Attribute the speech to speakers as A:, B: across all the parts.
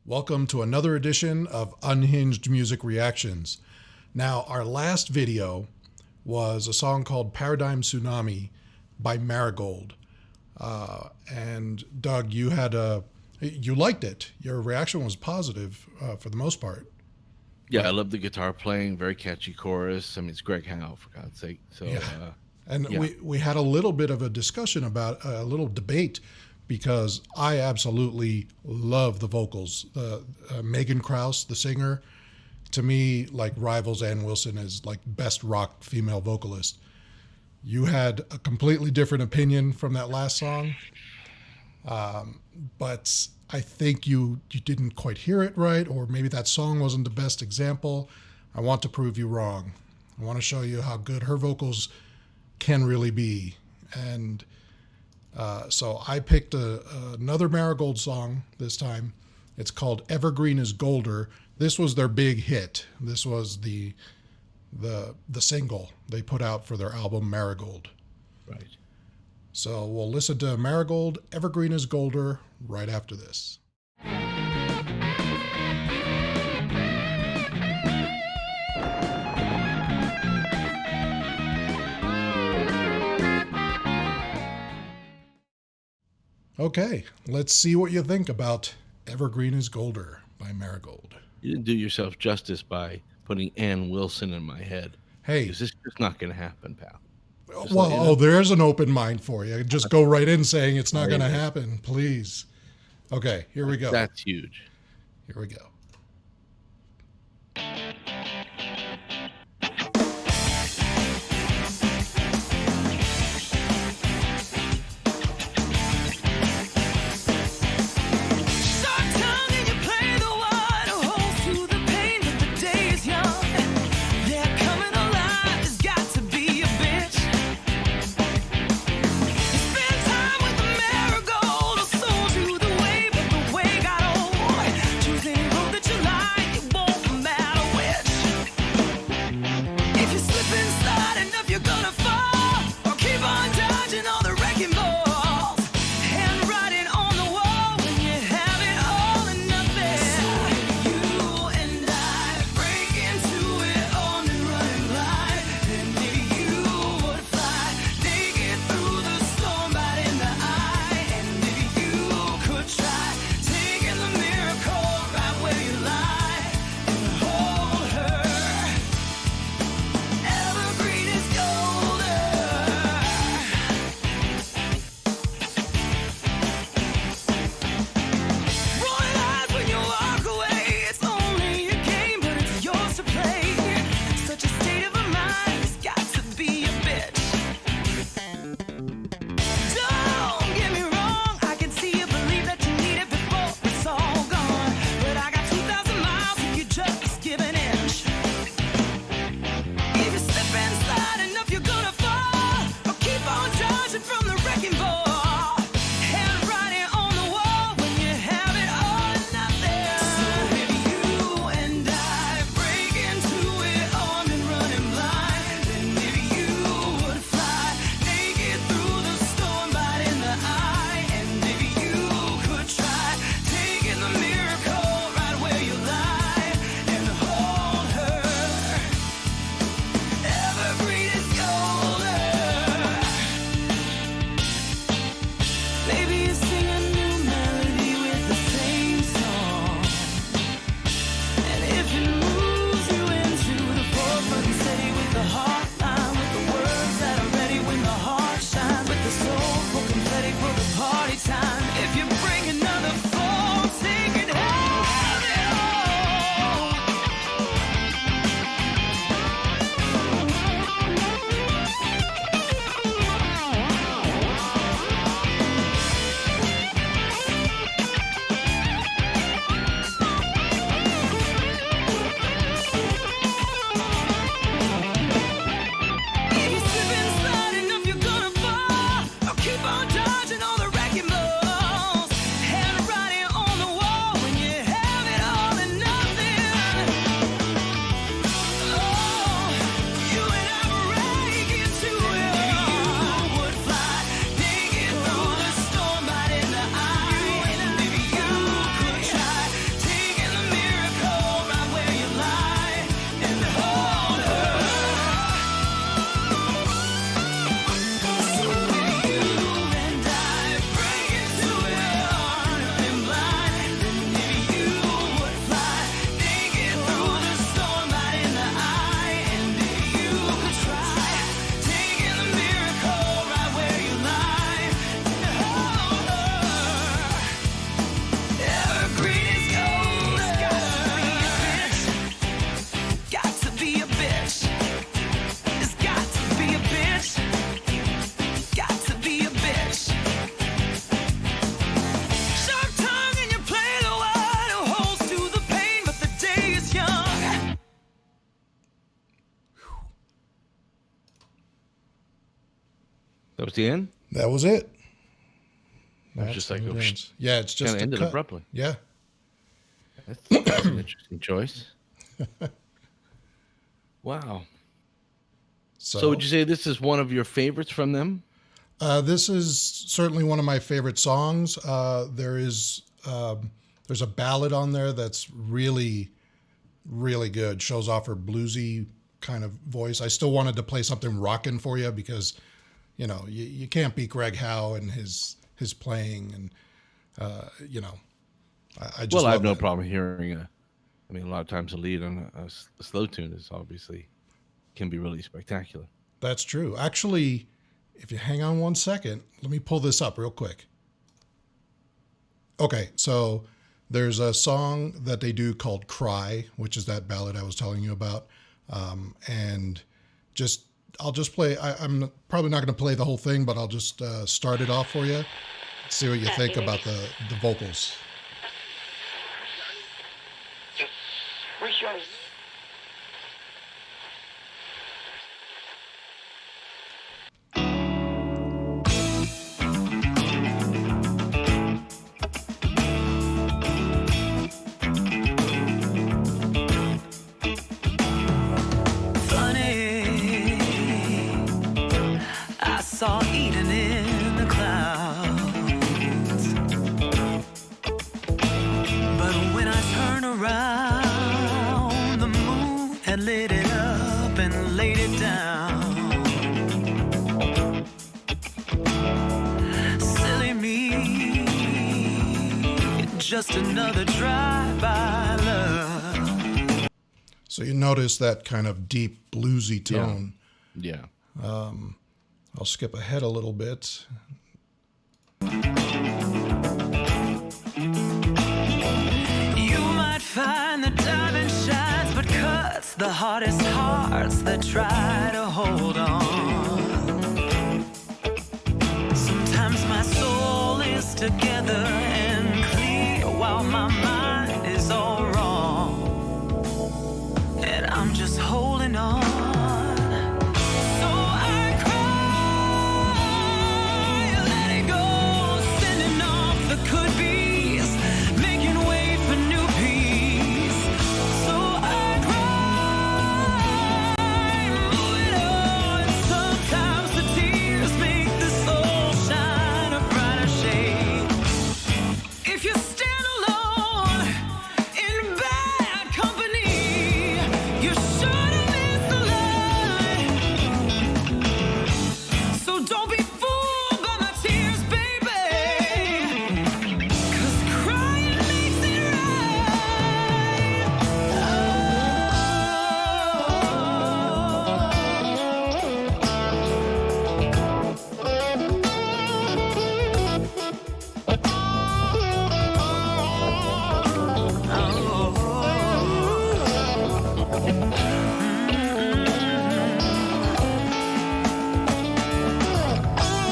A: Welcome to another edition of Unhinged Music Reactions. Now, our last video was a song called Paradigm Tsunami by Maragold. And Doug, you liked it. Your reaction was positive for the most part.
B: Yeah, I love the guitar playing, very catchy chorus. I mean, it's Greg Howe, for God's sake. So,
A: yeah. We had a little bit of a discussion about a little debate because I absolutely love the vocals. Megan Krause, the singer, to me, like rivals Ann Wilson as like best rock female vocalist. You had a completely different opinion from that last song, but I think you didn't quite hear it right, or maybe that song wasn't the best example. I want to prove you wrong. I want to show you how good her vocals can really be. And so I picked another Maragold song this time. It's called Evergreen is Golder. This was their big hit. This was the single they put out for their album Maragold.
B: right.
A: So we'll listen to Maragold, Evergreen is Golder, right after this. Okay, let's see what you think about Evergreen is Golder by Maragold.
B: You didn't do yourself justice by putting Ann Wilson in my head.
A: Hey,
B: This is just not going to happen, pal.
A: well, there's an open mind for you. Just go right in saying it's not going to happen, please. Okay, here we go.
B: That's huge.
A: Here we go.
B: That was the end.
A: That was it.
B: It was
A: That's
B: just
A: how
B: like
A: it ends. Yeah, it's
B: kind
A: just
B: of
A: a
B: ended
A: cut.
B: abruptly.
A: Yeah.
B: That's an interesting choice. Wow. So would
A: So
B: you say this is one of your favorites from them?
A: this is certainly one of my favorite songs. There's a ballad on there that's really, really good. Shows off her bluesy kind of voice. I still wanted to play something rockin' for you because, you can't beat Greg Howe and his playing, and I just
B: Well, I have
A: love
B: no
A: that.
B: problem hearing a lot of times the lead on a slow tune is obviously can be really spectacular.
A: That's true. Actually, if you hang on one second, let me pull this up real quick. Okay, so there's a song that they do called Cry, which is that ballad I was telling you about. And I'll just play, I'm probably not going to play the whole thing, but I'll just start it off for you. See what you think about the vocals.
C: Funny, I saw Eden in the clouds, but when I turned around, the moon had lit it up and laid it down. Silly me, just another drive-by love.
A: So you notice that kind of deep bluesy tone.
B: Yeah.
A: I'll skip ahead a little bit.
C: You might find the diamond shines, but cuts the hardest hearts that try to hold on. Sometimes my soul is together and clear while my mind is all wrong, and I'm just holding on. So I cry, let it go, sending off the could-be's, making way for new peace. So I cry, moving on. Sometimes the tears make the soul shine a brighter shade. If you stand alone in bad company, you're sure to miss the light. So don't be fooled by my tears, baby, 'cause crying makes it right.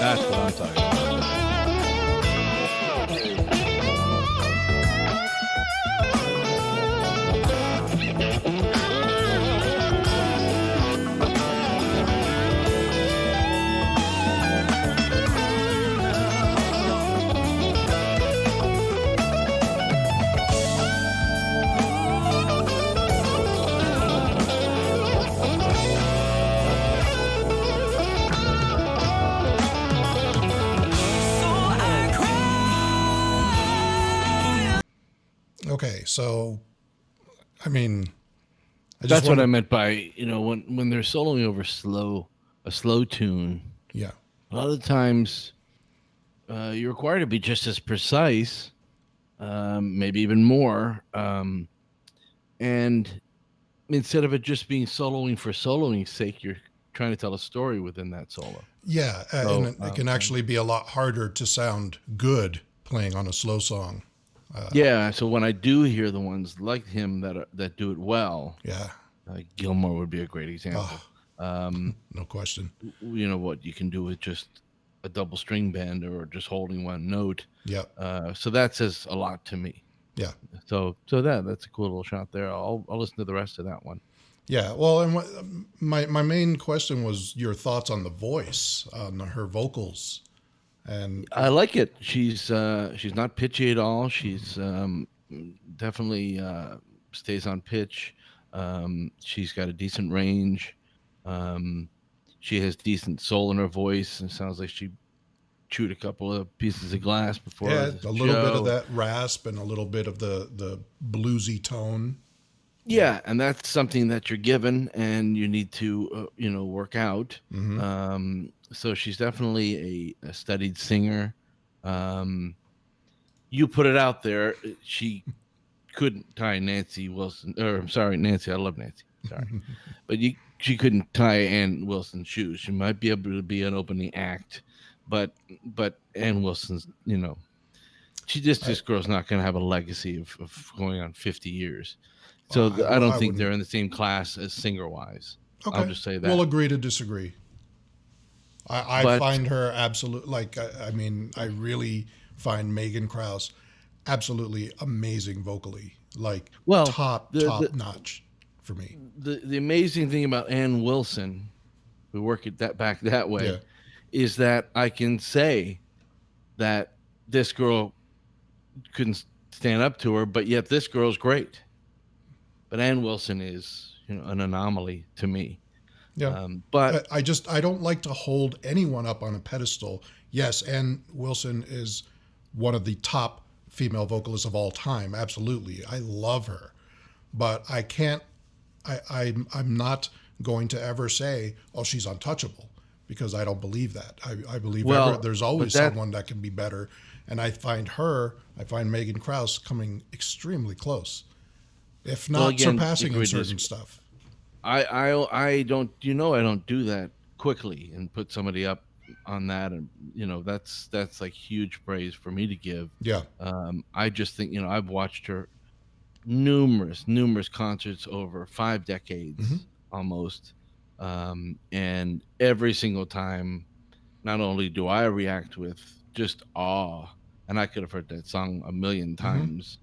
B: That's what I'm talking about.
C: So I cry.
A: Okay, so I mean, I just
B: That's what
A: want
B: I meant by when they're soloing over a slow tune.
A: yeah.
B: A lot of the times, you're required to be just as precise, maybe even more. And instead of it just being soloing for soloing's sake, you're trying to tell a story within that solo.
A: Yeah,
B: So,
A: and it can actually be a lot harder to sound good playing on a slow song.
B: Yeah. So when I do hear the ones like him that do it well,
A: Yeah,
B: Gilmore would be a great example.
A: no question.
B: What you can do with just a double string band or just holding one note.
A: Yeah,
B: So that says a lot to me.
A: yeah.
B: So that's a cool little shot there. I'll listen to the rest of that one.
A: Yeah, well, and my main question was your thoughts on the voice, on her vocals, and
B: I like it. She's not pitchy at all. She's definitely stays on pitch. She's got a decent range. Um, she has decent soul in her voice. It sounds like she chewed a couple of pieces of glass before
A: yeah,
B: the
A: a little bit of
B: show.
A: that rasp and a little bit of the bluesy tone. Yeah.
B: Yeah, and that's something that you're given, and you need to work out.
A: Mm-hmm.
B: So she's definitely a studied singer. Um, you put it out there. She couldn't tie Nancy Wilson, or I'm sorry, Nancy. I love Nancy. Sorry, but she couldn't tie Ann Wilson's shoes. She might be able to be an opening act, but Ann Wilson's, she just
A: I,
B: this girl's not going to have a legacy of going on 50 years.
A: well,
B: So I don't
A: I
B: think
A: wouldn't.
B: they're in the same class as singer wise. I'll
A: Okay,
B: just say
A: we'll
B: that.
A: agree to disagree. I
B: But
A: find her absolute like I mean I really find Megan Krause absolutely amazing vocally, like
B: well,
A: top notch for me.
B: the amazing thing about Ann Wilson, who work it that
A: Yeah.
B: way, is that I can say that this girl couldn't stand up to her, but yet this girl's great. But Ann Wilson is, an anomaly to me.
A: Yeah.
B: But
A: I don't like to hold anyone up on a pedestal. Yes, Ann Wilson is one of the top female vocalists of all time. Absolutely. I love her. But I can't I'm not going to ever say, oh, she's untouchable, because I don't believe that. I believe
B: well,
A: there's
B: but
A: always
B: that
A: someone that can be better. And I find Megan Krause coming extremely close, if
B: well,
A: not
B: again,
A: surpassing in
B: agree
A: certain stuff.
B: I don't, I don't do that quickly and put somebody up on that, and that's like huge praise for me to give.
A: Yeah.
B: I just think, I've watched her numerous concerts over 5 decades
A: Mm-hmm.
B: almost, and every single time, not only do I react with just awe, and I could have heard that song a million
A: Mm-hmm.
B: times,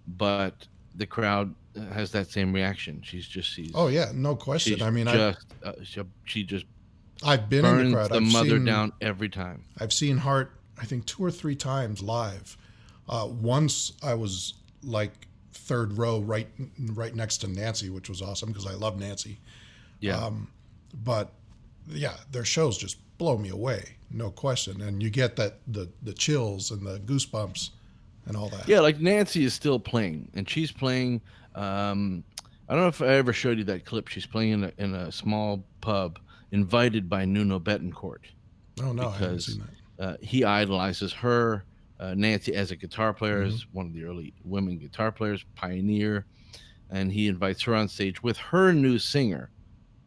B: but the crowd has that same reaction.
A: Oh yeah, no question.
B: She's
A: I mean,
B: just she just
A: I've been in the
B: burns
A: crowd.
B: the mother down every time.
A: I've seen Hart, I think 2 or 3 times live. Once I was like third row, right next to Nancy, which was awesome because I love Nancy.
B: Yeah.
A: But yeah, their shows just blow me away, no question. And you get that the chills and the goosebumps and all that.
B: Yeah, like Nancy is still playing, and she's playing. I don't know if I ever showed you that clip. She's playing in a small pub, invited by Nuno Betancourt,
A: Oh no, I haven't
B: because
A: seen that.
B: he idolizes her. Nancy as a guitar player
A: Mm-hmm.
B: is one of the early women guitar players, pioneer, and he invites her on stage with her new singer,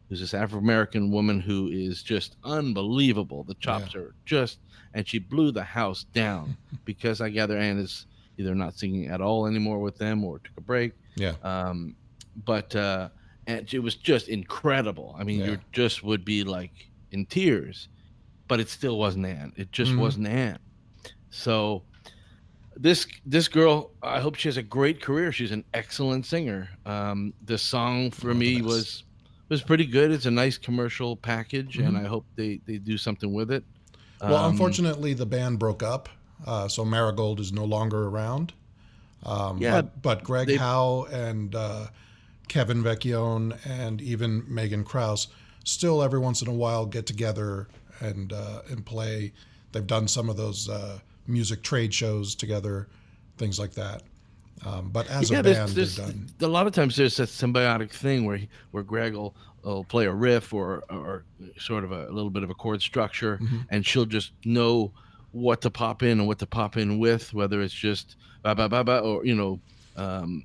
B: who's this African American woman who is just unbelievable. The chops are just, and she blew the house down because I gather Ann is either not singing at all anymore with them or took a break.
A: Yeah.
B: But and it was just incredible. I mean,
A: Yeah.
B: you just would be like in tears, but it still wasn't Ann. It just
A: Mhm.
B: wasn't Ann. So this girl, I hope she has a great career. She's an excellent singer. The song for
A: One of the
B: me
A: best.
B: was pretty good. It's a nice commercial package, and
A: Mhm.
B: I hope they do something with it.
A: Well, unfortunately, the band broke up, so Maragold is no longer around.
B: Yeah,
A: But Greg
B: they
A: Howe and Kevin Vecchione and even Megan Krause still every once in a while get together and play. They've done some of those music trade shows together, things like that. But as a
B: yeah,
A: band, they're
B: there's
A: done.
B: a lot of times there's that symbiotic thing where Greg will play a riff or sort of a little bit of a chord structure,
A: Mhm.
B: and she'll just know what to pop in and what to pop in with, whether it's just ba ba ba ba or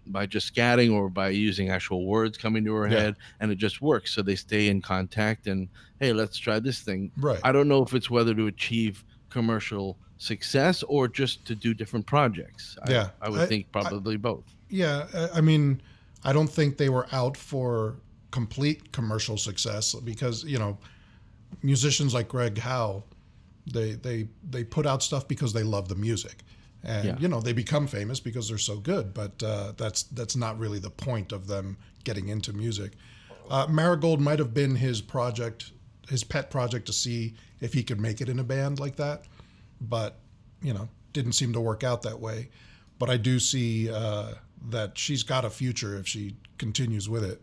B: by just scatting or by using actual words coming to her
A: Yeah.
B: head, and it just works. So they stay in contact, and hey, let's try this thing.
A: Right.
B: I don't know if it's whether to achieve commercial success or just to do different projects.
A: Yeah.
B: I would think probably both.
A: Yeah, I mean, I don't think they were out for complete commercial success because musicians like Greg Howe, they put out stuff because they love the music. And
B: Yeah.
A: you know, they become famous because they're so good, but that's not really the point of them getting into music. Marigold might have been his project, his pet project, to see if he could make it in a band like that, but you know, didn't seem to work out that way. But I do see that she's got a future if she continues with it.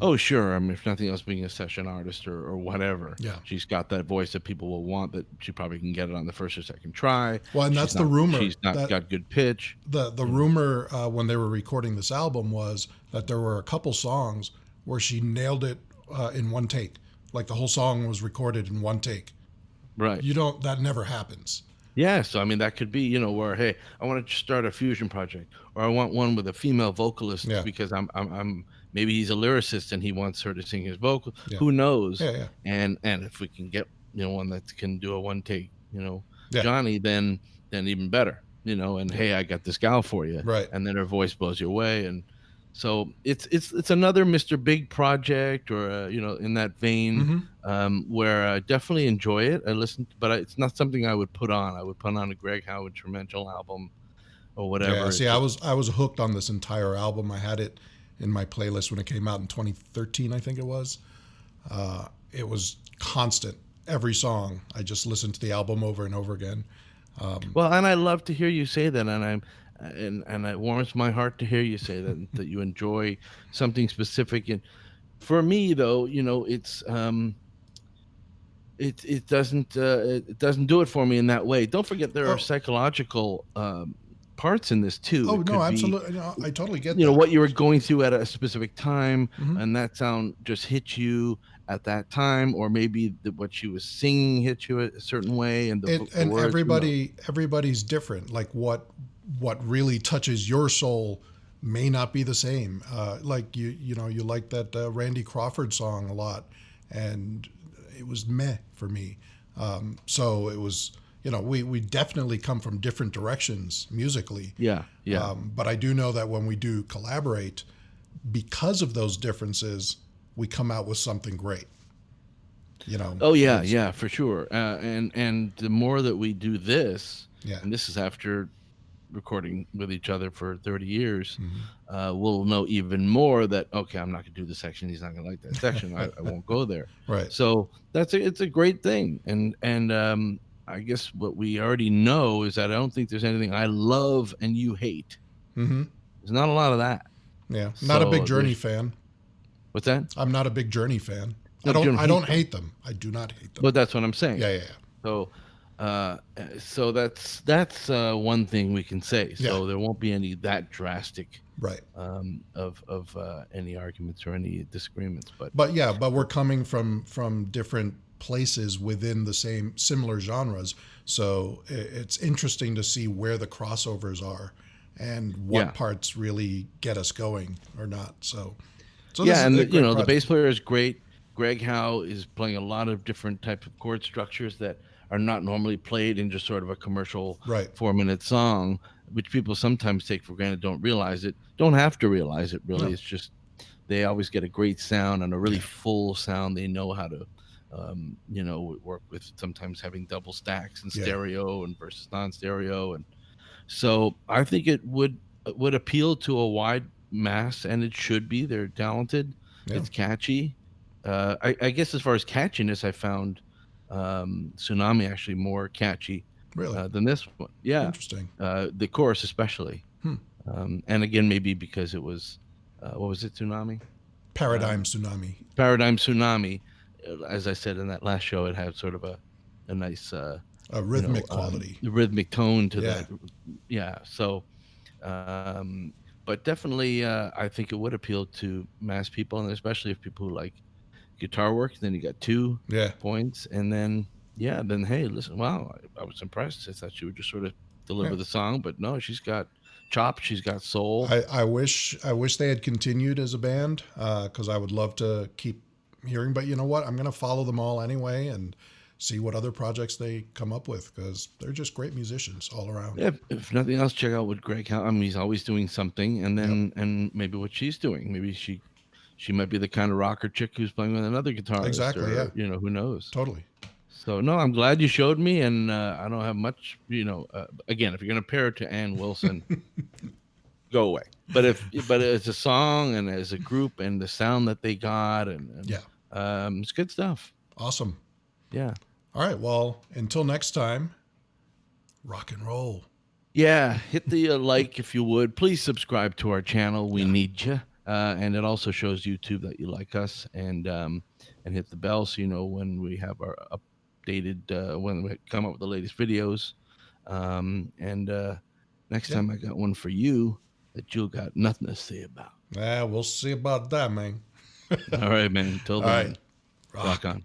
B: Oh, sure. I mean, if nothing else, being a session artist or whatever,
A: Yeah.
B: she's got that voice that people will want. That she probably can get it on the first or second try.
A: Well, and
B: She's
A: that's the
B: not.
A: rumor
B: She's not
A: that
B: got good pitch.
A: the
B: You know.
A: rumor when they were recording this album was that there were a couple songs where she nailed it in one take. Like the whole song was recorded in one take.
B: Right.
A: You don't. That never happens.
B: Yeah. So I mean, that could be, where, hey, I want to start a fusion project, or I want one with a female vocalist
A: Yeah.
B: because I'm maybe he's a lyricist and he wants her to sing his vocal.
A: Yeah.
B: Who knows?
A: Yeah. Yeah.
B: And if we can get one that can do a one take,
A: Yeah.
B: Johnny, then even better. And hey, I got this gal for you.
A: Right.
B: And then her voice blows you away. And so it's another Mr. Big project, or in that vein, where I definitely enjoy it. I listen, but it's not something I would put on. I would put on a Greg Howe instrumental album or whatever.
A: Yeah.
B: It's
A: See,
B: just-
A: I was hooked on this entire album. I had it in my playlist when it came out in 2013, I think it was. It was constant. Every song, I just listened to the album over and over again.
B: Well, and I love to hear you say that, and it warms my heart to hear you say that that you enjoy something specific. And for me, though, it doesn't do it for me in that way. Don't forget there
A: Oh.
B: are psychological parts in this too.
A: Oh
B: It
A: no,
B: could be,
A: absolutely. No, I totally get that.
B: what you were going through at a specific time,
A: Mhm.
B: and that sound just hit you at that time, or maybe what she was singing hit you a certain way, and the
A: And
B: words,
A: everybody's different. Like what really touches your soul may not be the same. Like you like that Randy Crawford song a lot, and it was meh for me. So it was, we definitely come from different directions musically.
B: yeah.
A: But I do know that when we do collaborate, because of those differences, we come out with something great.
B: Oh yeah,
A: it's-
B: yeah, for sure. And the more that we do this,
A: Yeah.
B: and this is after recording with each other for 30 years,
A: Mm-hmm.
B: we'll know even more that, okay, I'm not gonna do this section. He's not gonna like that section. I won't go there.
A: Right.
B: So it's a great thing. And I guess what we already know is that I don't think there's anything I love and you hate.
A: Mm-hmm.
B: There's not a lot of that.
A: Yeah. Not a
B: So
A: big Journey
B: there's-
A: fan.
B: What's that?
A: I'm not a big Journey fan.
B: No, you don't
A: I don't
B: hate
A: hate them. I do not hate them.
B: But that's what I'm saying.
A: Yeah.
B: So that's one thing we can say. So
A: Yeah.
B: there won't be any that drastic
A: Right.
B: of any arguments or any disagreements. But
A: But we're coming from different places within the similar genres. So it's interesting to see where the crossovers are and what
B: Yeah.
A: parts really get us going or not. So this
B: yeah,
A: is
B: and
A: a
B: the
A: great
B: bass
A: project.
B: player is great. Greg Howe is playing a lot of different types of chord structures that are not normally played in just sort of a commercial
A: Right.
B: 4-minute song, which people sometimes take for granted, don't realize it. Don't have to realize it, really.
A: No.
B: It's just they always get a great sound and a really
A: Yeah.
B: full sound. They know how to, work with sometimes having double stacks and
A: Yeah.
B: stereo and versus non-stereo. And so I think it would appeal to a wide mass, and it should be. They're talented.
A: Yeah.
B: It's catchy. I guess as far as catchiness, I found Tsunami actually more catchy
A: Really
B: than this one. Yeah,
A: interesting.
B: the chorus especially. And again, maybe because it was what was it, Tsunami?
A: Paradigm Tsunami.
B: Paradigm Tsunami. As I said in that last show, it had sort of a nice
A: A rhythmic quality.
B: rhythmic tone to
A: Yeah.
B: that. Yeah. So, but definitely, I think it would appeal to mass people, and especially if people who like guitar work. Then you got 2
A: Yeah.
B: points, and then hey, listen, wow, I was impressed. I thought she would just sort of deliver
A: Yeah.
B: the song, but no, she's got chop, she's got soul.
A: I wish they had continued as a band because I would love to keep hearing. But you know what? I'm going to follow them all anyway and see what other projects they come up with because they're just great musicians all around.
B: Yeah, if nothing else, check out what Greg. I mean, he's always doing something, and then and maybe what she's doing. Maybe she might be the kind of rocker chick who's playing with another guitarist.
A: Exactly,
B: or,
A: yeah.
B: Who knows?
A: Totally.
B: So no, I'm glad you showed me, and I don't have much. Again, if you're gonna pair it to Ann Wilson, go away. But it's a song and as a group and the sound that they got and
A: Yeah.
B: it's good stuff.
A: Awesome.
B: Yeah.
A: All right. Well, until next time, rock and roll.
B: Yeah, hit the like if you would. Please subscribe to our channel. We need you. And it also shows YouTube that you like us, and hit the bell so you know when we have our updated when we come up with the latest videos. And next time I got one for you that you got nothing to say about.
A: We'll see about that, man.
B: All right, man. Until
A: All
B: then,
A: right.
B: rock on.